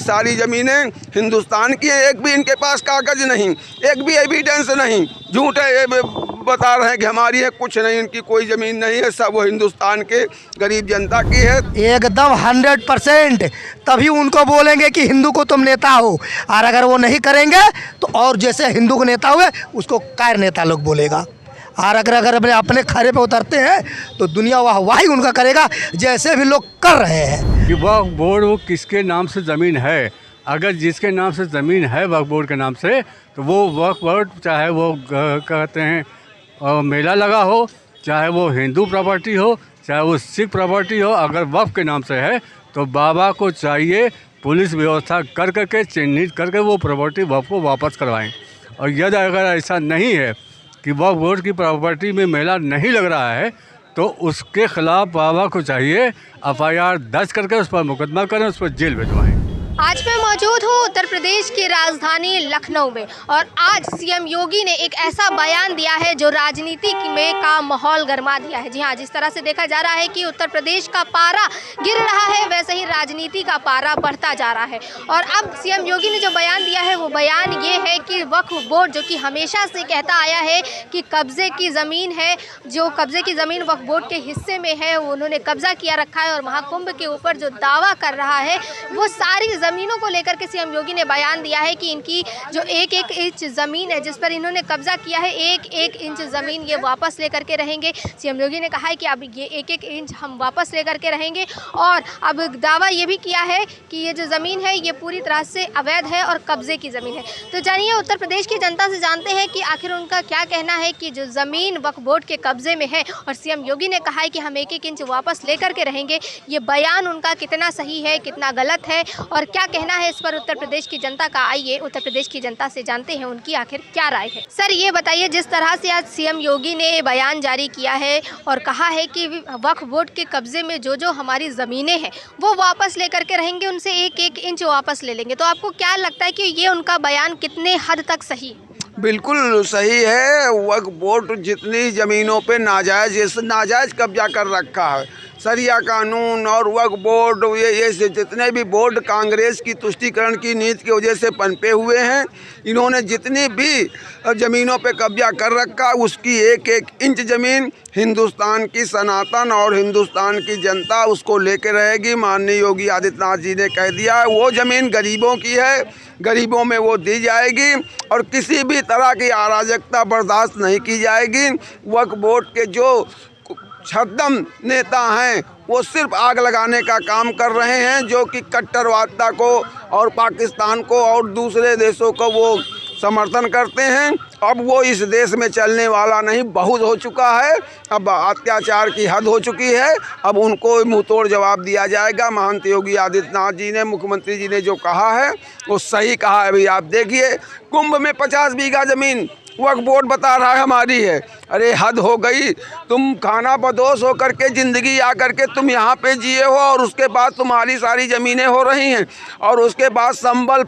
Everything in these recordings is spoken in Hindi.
सारी ज़मीनें हिंदुस्तान की हैं। एक भी इनके पास कागज़ नहीं, एक भी एविडेंस नहीं, झूठे बता रहे हैं कि हमारी है, कुछ नहीं, इनकी कोई ज़मीन नहीं है, सब वो हिंदुस्तान के गरीब जनता की है। एकदम 100%। तभी उनको बोलेंगे कि हिंदू को तुम नेता हो, और अगर वो नहीं करेंगे तो और जैसे हिंदू को नेता हुए उसको कायर नेता लोग बोलेगा। और अगर अपने खरे पे उतरते हैं तो दुनिया वाही उनका करेगा, जैसे भी लोग कर रहे हैं। कि वक्फ बोर्ड वो किसके नाम से ज़मीन है, अगर जिसके नाम से ज़मीन है वक्फ बोर्ड के नाम से, तो वो वक्फ बोर्ड चाहे वो कहते हैं मेला लगा हो, चाहे वो हिंदू प्रॉपर्टी हो, चाहे वो सिख प्रॉपर्टी हो, अगर वक्फ के नाम से है तो बाबा को चाहिए पुलिस व्यवस्था कर करके चिन्हित करके वो प्रॉपर्टी वक्फ को वापस करवाएं। और यदि अगर ऐसा नहीं है कि वक्फ बोर्ड की प्रॉपर्टी में मेला नहीं लग रहा है तो उसके खिलाफ बाबा को चाहिए FIR दर्ज करके उस पर मुकदमा करें, उस पर जेल भिजवाएं। आज मैं मौजूद हूँ उत्तर प्रदेश की राजधानी लखनऊ में, और आज सीएम योगी ने एक ऐसा बयान दिया है जो राजनीति में का माहौल गरमा दिया है। जी हाँ, जिस तरह से देखा जा रहा है कि उत्तर प्रदेश का पारा गिर रहा है, वैसे ही राजनीति का पारा बढ़ता जा रहा है। और अब सीएम योगी ने जो बयान दिया है वो बयान ये है कि वक्फ बोर्ड जो कि हमेशा से कहता आया है कि कब्जे की ज़मीन है, जो कब्जे की ज़मीन वक्फ बोर्ड के हिस्से में है, उन्होंने कब्जा किया रखा है, और महाकुंभ के ऊपर जो दावा कर रहा है वो सारी ज़मीनों को लेकर के सीएम योगी ने बयान दिया है कि इनकी जो एक एक इंच ज़मीन है जिस पर इन्होंने कब्जा किया है, एक एक इंच ज़मीन ये वापस लेकर के रहेंगे। सीएम योगी ने कहा है कि अब ये एक एक इंच हम वापस लेकर के रहेंगे, और अब दावा ये भी किया है कि ये जो ज़मीन है ये पूरी तरह से अवैध है और कब्जे की ज़मीन है। तो जानिए उत्तर प्रदेश की जनता से जानते हैं कि आखिर उनका क्या कहना है कि जो ज़मीन वक्फ बोर्ड के कब्जे में है और सीएम योगी ने कहा है कि हम एक एक इंच वापस लेकर के रहेंगे, ये बयान उनका कितना सही है, कितना गलत है, और क्या कहना है इस पर उत्तर प्रदेश की जनता का। आइए उत्तर प्रदेश की जनता से जानते हैं उनकी आखिर क्या राय है। सर ये बताइए, जिस तरह से आज सीएम योगी ने बयान जारी किया है और कहा है कि वक्फ बोर्ड के कब्जे में जो जो हमारी ज़मीनें हैं वो वापस लेकर के रहेंगे, उनसे एक एक इंच वापस ले लेंगे, तो आपको क्या लगता है कि ये उनका बयान कितने हद तक सही है? बिल्कुल सही है। वक्फ बोर्ड जितनी ज़मीनों पे नाजायज़ कब्जा कर रखा है, सरिया कानून और वक्फ बोर्ड, ये जितने भी बोर्ड कांग्रेस की तुष्टीकरण की नीति की वजह से पनपे हुए हैं, इन्होंने जितनी भी ज़मीनों पे कब्जा कर रखा, उसकी एक एक इंच ज़मीन हिंदुस्तान की सनातन और हिंदुस्तान की जनता उसको लेके रहेगी। माननीय योगी आदित्यनाथ जी ने कह दिया है वो ज़मीन गरीबों की है, गरीबों में वो दी जाएगी और किसी भी तरह की अराजकता बर्दाश्त नहीं की जाएगी। वक्फ बोर्ड के जो छद्म नेता हैं वो सिर्फ आग लगाने का काम कर रहे हैं, जो कि कट्टरवादिता को और पाकिस्तान को और दूसरे देशों को वो समर्थन करते हैं। अब वो इस देश में चलने वाला नहीं, बहुत हो चुका है, अब अत्याचार की हद हो चुकी है, अब उनको मुंहतोड़ जवाब दिया जाएगा। महंत योगी आदित्यनाथ जी ने, मुख्यमंत्री जी ने जो कहा है वो सही कहा है। अभी आप देखिए, कुंभ में 50 बीघा ज़मीन वक्फ बोर्ड बता रहा है हमारी है। अरे हद हो गई, तुम खाना बदोश हो करके ज़िंदगी आ करके तुम यहाँ पे जिए हो, और उसके बाद तुम्हारी सारी ज़मीनें हो रही हैं, और उसके बाद संबल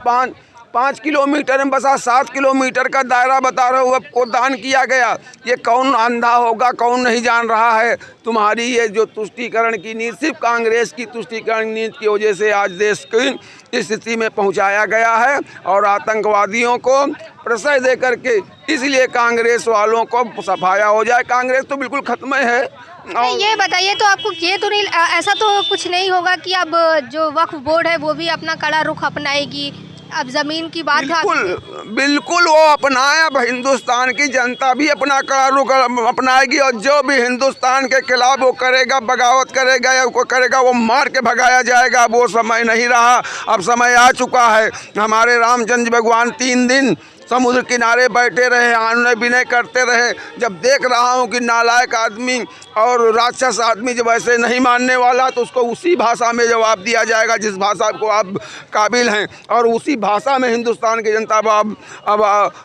5 किलोमीटर में बसा 7 किलोमीटर का दायरा बता रहे हो को दान किया गया। ये कौन अंधा होगा, कौन नहीं जान रहा है? तुम्हारी ये जो तुष्टीकरण की नीति, सिर्फ कांग्रेस की तुष्टीकरण नीति की वजह से आज देश की इस स्थिति में पहुंचाया गया है, और आतंकवादियों को प्रश्रय दे करके, इसलिए कांग्रेस वालों को सफाया हो जाए। कांग्रेस तो बिल्कुल खत्म है। ये बताइए, तो आपको ये तो नहीं, ऐसा तो कुछ नहीं होगा कि अब जो वक्फ बोर्ड है वो भी अपना कड़ा रुख अपनाएगी? अब ज़मीन की बात बिल्कुल वो अपनाए। अब हिंदुस्तान की जनता भी अपना कड़ा रुख अपनाएगी, और जो भी हिंदुस्तान के खिलाफ वो करेगा, बगावत करेगा या वो करेगा, वो मार के भगाया जाएगा। वो समय नहीं रहा, अब समय आ चुका है। हमारे रामचंद्र भगवान 3 दिन समुद्र किनारे बैठे रहे, आने विनय करते रहे। जब देख रहा हूँ कि नालायक आदमी और राक्षस आदमी जब ऐसे नहीं मानने वाला, तो उसको उसी भाषा में जवाब दिया जाएगा जिस भाषा को आप काबिल हैं, और उसी भाषा में हिंदुस्तान की जनता अब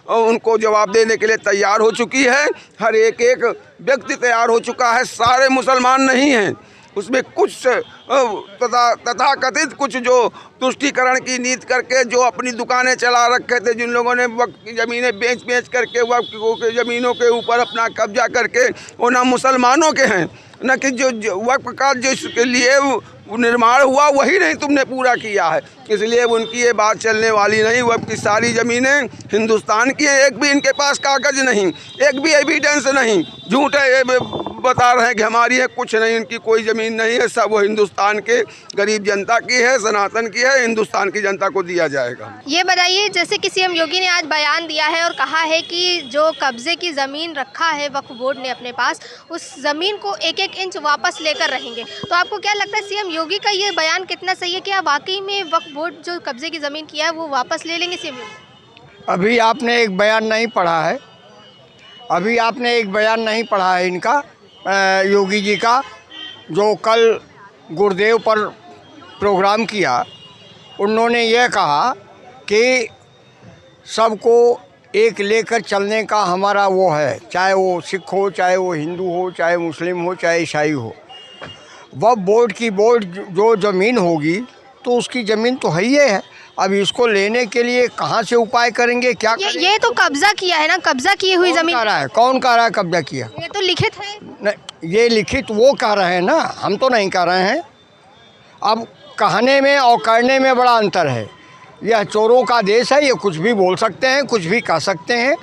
उनको जवाब देने के लिए तैयार हो चुकी है। हर एक व्यक्ति तैयार हो चुका है। सारे मुसलमान नहीं हैं, उसमें कुछ तथाकथित कुछ जो तुष्टीकरण की नीति करके जो अपनी दुकानें चला रखे थे, जिन लोगों ने वक्फ की ज़मीनें बेच करके वक्फ की ज़मीनों के ऊपर अपना कब्जा करके, वो ना मुसलमानों के हैं, न कि जो वक्फ का जो इसके लिए वो निर्माण हुआ वही नहीं तुमने पूरा किया है, इसलिए उनकी ये बात चलने वाली नहीं। वो अब की सारी ज़मीनें हिंदुस्तान की हैं, एक भी इनके पास कागज़ नहीं, एक भी एविडेंस नहीं, झूठे बता रहे हैं कि हमारी है, कुछ नहीं, इनकी कोई ज़मीन नहीं है, सब वो हिंदुस्तान के गरीब जनता की है, सनातन की है, हिंदुस्तान की जनता को दिया जाएगा। ये बताइए, जैसे कि सीएम योगी ने आज बयान दिया है और कहा है कि जो कब्जे की ज़मीन रखा है वक्फ बोर्ड ने अपने पास, उस ज़मीन को एक एक इंच वापस लेकर रहेंगे, तो आपको क्या लगता है सीएम योगी का ये बयान कितना सही है? क्या वाकई में वक्फ बोर्ड जो कब्जे की ज़मीन किया है वो वापस ले लेंगे सीएम योगी? अभी आपने एक बयान नहीं पढ़ा है, अभी आपने एक बयान नहीं पढ़ा है इनका, योगी जी का, जो कल गुरुदेव पर प्रोग्राम किया। उन्होंने ये कहा कि सबको एक लेकर चलने का हमारा वो है, चाहे वो सिख हो, चाहे वो हिंदू हो, चाहे मुस्लिम हो, चाहे ईसाई हो। वक्फ बोर्ड की जो ज़मीन होगी तो उसकी ज़मीन तो है ही है। अब इसको लेने के लिए कहाँ से उपाय करेंगे, क्या ये तो कब्जा किया है ना, कब्जा की हुई ज़मीन। कौन कह रहा है कब्जा किया? ये तो लिखित है। नहीं, ये लिखित वो कह रहे हैं ना, हम तो नहीं कह रहे हैं। अब कहने में और करने में बड़ा अंतर है। यह चोरों का देश है, ये कुछ भी बोल सकते हैं, कुछ भी कह सकते हैं,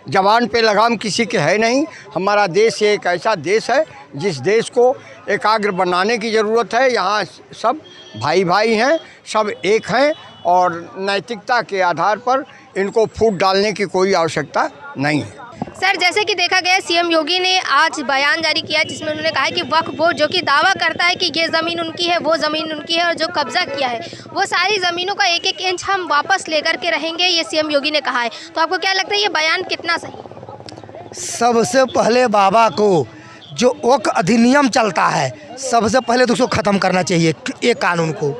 जबान पे लगाम किसी के है नहीं। हमारा देश एक ऐसा देश है जिस देश को एकाग्र बनाने की ज़रूरत है। यहाँ सब भाई भाई हैं, सब एक हैं, और नैतिकता के आधार पर इनको फूट डालने की कोई आवश्यकता नहीं है। सर, जैसे कि देखा गया, सीएम योगी ने आज बयान जारी किया जिसमें उन्होंने कहा है कि वक्फ बोर्ड जो कि दावा करता है कि ये ज़मीन उनकी है, वो ज़मीन उनकी है, और जो कब्जा किया है वो सारी ज़मीनों का एक एक इंच हम वापस लेकर के रहेंगे, ये सीएम योगी ने कहा है। तो आपको क्या लगता है ये बयान कितना सही है? सबसे पहले बाबा को जो वक्फ अधिनियम चलता है, सबसे पहले तो उसको ख़त्म करना चाहिए, ये कानून को,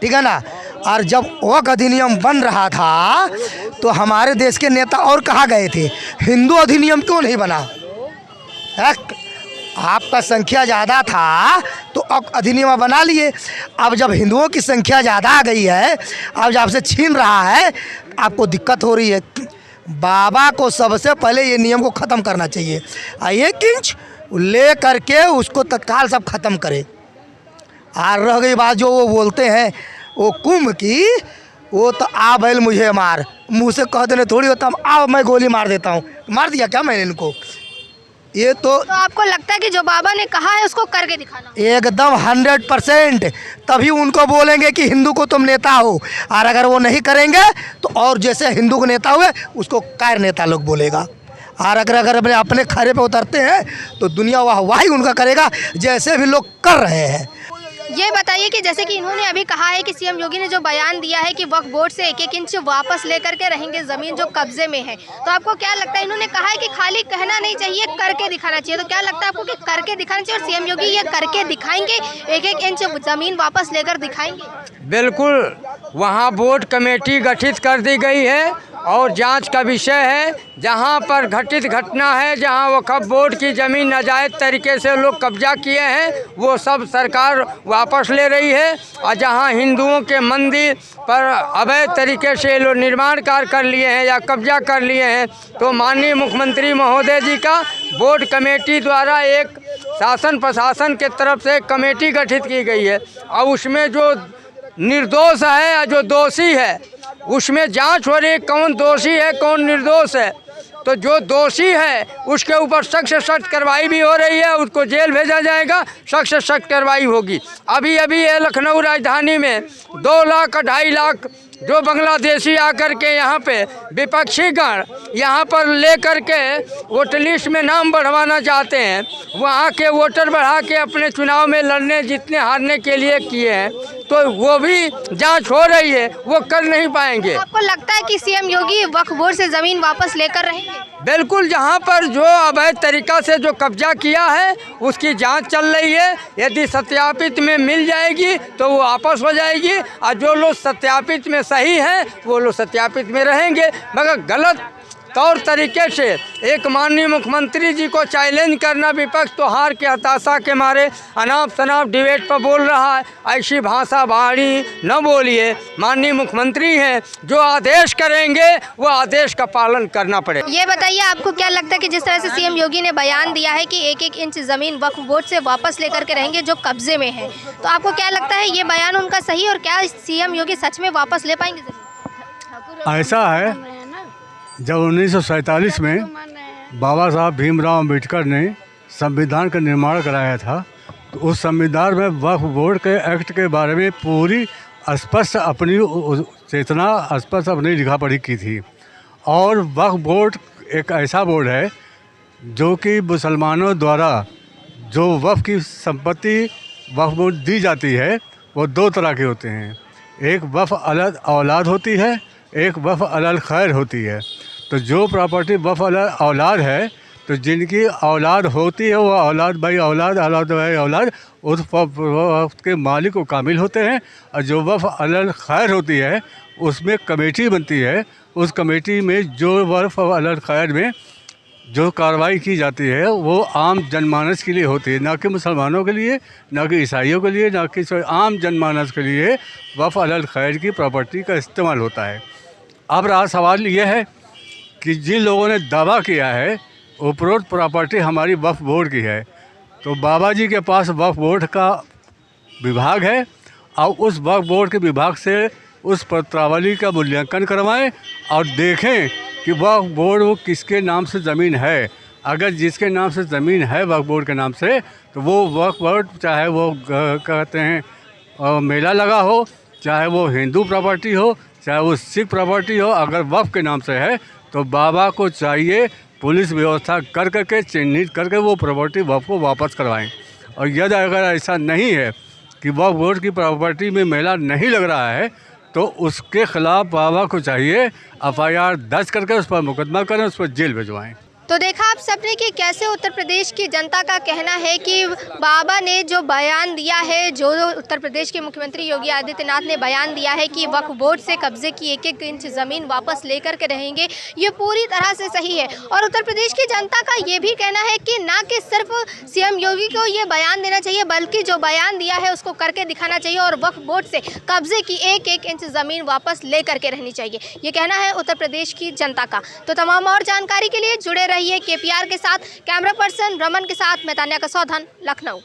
ठीक है ना। और जब वक्फ अधिनियम बन रहा था तो हमारे देश के नेता और कहाँ गए थे? हिंदू अधिनियम क्यों नहीं बना? आपका संख्या ज़्यादा था तो वक्फ अधिनियम बना लिए। अब जब हिंदुओं की संख्या ज़्यादा आ गई है, अब जब आपसे छीन रहा है, आपको दिक्कत हो रही है। बाबा को सबसे पहले ये नियम को ख़त्म करना चाहिए, एक इंच ले करके उसको तत्काल सब ख़त्म करे। और रह गई बात जो वो बोलते हैं वो कुंभ की, वो तो आ बैल मुझे मार, मुँह से कह देने थोड़ी होता, अब मैं गोली मार देता हूँ। मार दिया क्या मैंने इनको? ये तो आपको लगता है कि जो बाबा ने कहा है उसको करके दिखाना? एकदम 100%, तभी उनको बोलेंगे कि हिंदू को तुम नेता हो। और अगर वो नहीं करेंगे तो और जैसे हिंदू को नेता हुए उसको कायर नेता लोग बोलेगा। और अगर अपने खरे पे उतरते हैं तो दुनिया वाही उनका करेगा, जैसे भी लोग कर रहे हैं। ये बताइए कि जैसे कि इन्होंने अभी कहा है कि सीएम योगी ने जो बयान दिया है कि वक्फ बोर्ड से एक एक इंच वापस लेकर के रहेंगे ज़मीन जो कब्जे में है, तो आपको क्या लगता है? इन्होंने कहा है कि खाली कहना नहीं चाहिए, करके दिखाना चाहिए, तो क्या लगता है आपको कि करके दिखाना चाहिए? और सीएम योगी ये करके दिखाएंगे, एक एक इंच ज़मीन वापस लेकर दिखाएंगे? बिल्कुल, वहाँ बोर्ड कमेटी गठित कर दी गई है और जांच का विषय है। जहां पर घटित घटना है, जहां वक्फ बोर्ड की ज़मीन नाजायज़ तरीके से लोग कब्जा किए हैं, वो सब सरकार वापस ले रही है। और जहां हिंदुओं के मंदिर पर अवैध तरीके से लोग निर्माण कार्य कर लिए हैं या कब्जा कर लिए हैं, तो माननीय मुख्यमंत्री महोदय जी का बोर्ड कमेटी द्वारा एक शासन प्रशासन के तरफ से कमेटी गठित की गई है, और उसमें जो निर्दोष है या जो दोषी है उसमें जांच हो रही है, कौन दोषी है कौन निर्दोष है। तो जो दोषी है उसके ऊपर सख्त से सख्त कार्रवाई भी हो रही है, उसको जेल भेजा जाएगा, सख्त से सख्त कार्रवाई होगी। अभी ये लखनऊ राजधानी में 2 लाख 2.5 लाख जो बांग्लादेशी आकर के यहाँ पे विपक्षी गण यहाँ पर ले कर के वोटर लिस्ट में नाम बढ़वाना चाहते हैं, वहाँ के वोटर बढ़ा के अपने चुनाव में लड़ने जीतने हारने के लिए किए हैं, तो वो भी जांच हो रही है, वो कर नहीं पाएंगे। आपको लगता है कि सीएम योगी वक्फ बोर्ड से ज़मीन वापस लेकर रहेंगे? बिल्कुल, जहाँ पर जो अवैध तरीक़ा से जो कब्जा किया है उसकी जांच चल रही है। यदि सत्यापित में मिल जाएगी तो वो वापस हो जाएगी, और जो लोग सत्यापित में सही हैं वो लोग सत्यापित में रहेंगे, मगर गलत तौर तरीके से एक माननीय मुख्यमंत्री जी को चैलेंज करना, विपक्ष तो हार के हताशा के मारे अनाप शनाप डिबेट पर बोल रहा है। ऐसी भाषा बाणी न बोलिए। माननीय मुख्यमंत्री हैं, जो आदेश करेंगे वो आदेश का पालन करना पड़ेगा। ये बताइए, आपको क्या लगता है कि जिस तरह से सीएम योगी ने बयान दिया है कि 1-1 इंच ज़मीन वक्फ बोर्ड से वापस लेकर के रहेंगे जो कब्जे में है, तो आपको क्या लगता है ये बयान उनका सही, और क्या सीएम योगी सच में वापस ले पाएंगे? ऐसा है, जब 1947 में बाबा साहब भीमराव अम्बेडकर ने संविधान का निर्माण कराया था, तो उस संविधान में वक्फ बोर्ड के एक्ट के बारे में पूरी स्पष्ट अपनी चेतना स्पष्ट अपनी लिखा पढ़ी की थी। और वक्फ बोर्ड एक ऐसा बोर्ड है जो कि मुसलमानों द्वारा जो वक्फ की संपत्ति वक्फ बोर्ड दी जाती है वो दो तरह के होते हैं। एक वक्फ अलग औलाद होती है, एक वक्फ अलग खैर होती है। तो जो प्रॉपर्टी वक्फ अलग औलाद है, तो जिनकी औलाद होती है वो औलाद भाई औलाद औलाद भाई औलाद उस वक्फ के मालिक को कामिल होते हैं। और जो वक्फ अलग खैर होती है उसमें कमेटी बनती है। उस कमेटी में जो वक्फ अलग खैर में जो कार्रवाई की जाती है वो आम जनमानस के लिए होती है, ना कि मुसलमानों के लिए, ना कि ईसाइयों के लिए, ना कि आम जनमानस के लिए वक्फ अलग खैर की प्रॉपर्टी का इस्तेमाल होता है। अब रहा सवाल ये है कि जिन लोगों ने दावा किया है उपरोक्त प्रॉपर्टी हमारी वक्फ बोर्ड की है, तो बाबा जी के पास वक्फ बोर्ड का विभाग है और उस वक्फ बोर्ड के विभाग से उस पत्रावली का मूल्यांकन करवाएं और देखें कि वक्फ बोर्ड वो किसके नाम से ज़मीन है। अगर जिसके नाम से ज़मीन है वक्फ बोर्ड के नाम से, तो वो वक्फ बोर्ड चाहे वो कहते हैं मेला लगा हो, चाहे वो हिंदू प्रॉपर्टी हो, चाहे वो सिख प्रॉपर्टी हो, अगर वक्फ के नाम से है तो बाबा को चाहिए पुलिस व्यवस्था कर करके चिन्हित करके वो प्रॉपर्टी वक्फ को वापस करवाएं। और यदि अगर ऐसा नहीं है कि वक्फ बोर्ड की प्रॉपर्टी में मेला नहीं लग रहा है, तो उसके खिलाफ बाबा को चाहिए FIR दर्ज करके उस पर मुकदमा करें, उस पर जेल भिजवाएं। तो देखा आप सबने कि कैसे उत्तर प्रदेश की जनता का कहना है कि बाबा ने जो बयान दिया है, जो उत्तर प्रदेश के मुख्यमंत्री योगी आदित्यनाथ ने बयान दिया है कि वक्फ बोर्ड से कब्जे की 1-1 इंच ज़मीन वापस लेकर के रहेंगे, ये पूरी तरह से सही है। और उत्तर प्रदेश की जनता का ये भी कहना है कि ना कि सिर्फ सीएम योगी को ये बयान देना चाहिए, बल्कि जो बयान दिया है उसको करके दिखाना चाहिए और वक्फ बोर्ड से कब्जे की 1-1 इंच ज़मीन वापस ले करके रहनी चाहिए। ये कहना है उत्तर प्रदेश की जनता का। तो तमाम और जानकारी के लिए जुड़े रहिए KPR के साथ। कैमरा पर्सन रमन के साथ मैं तान्या कसौधन, लखनऊ।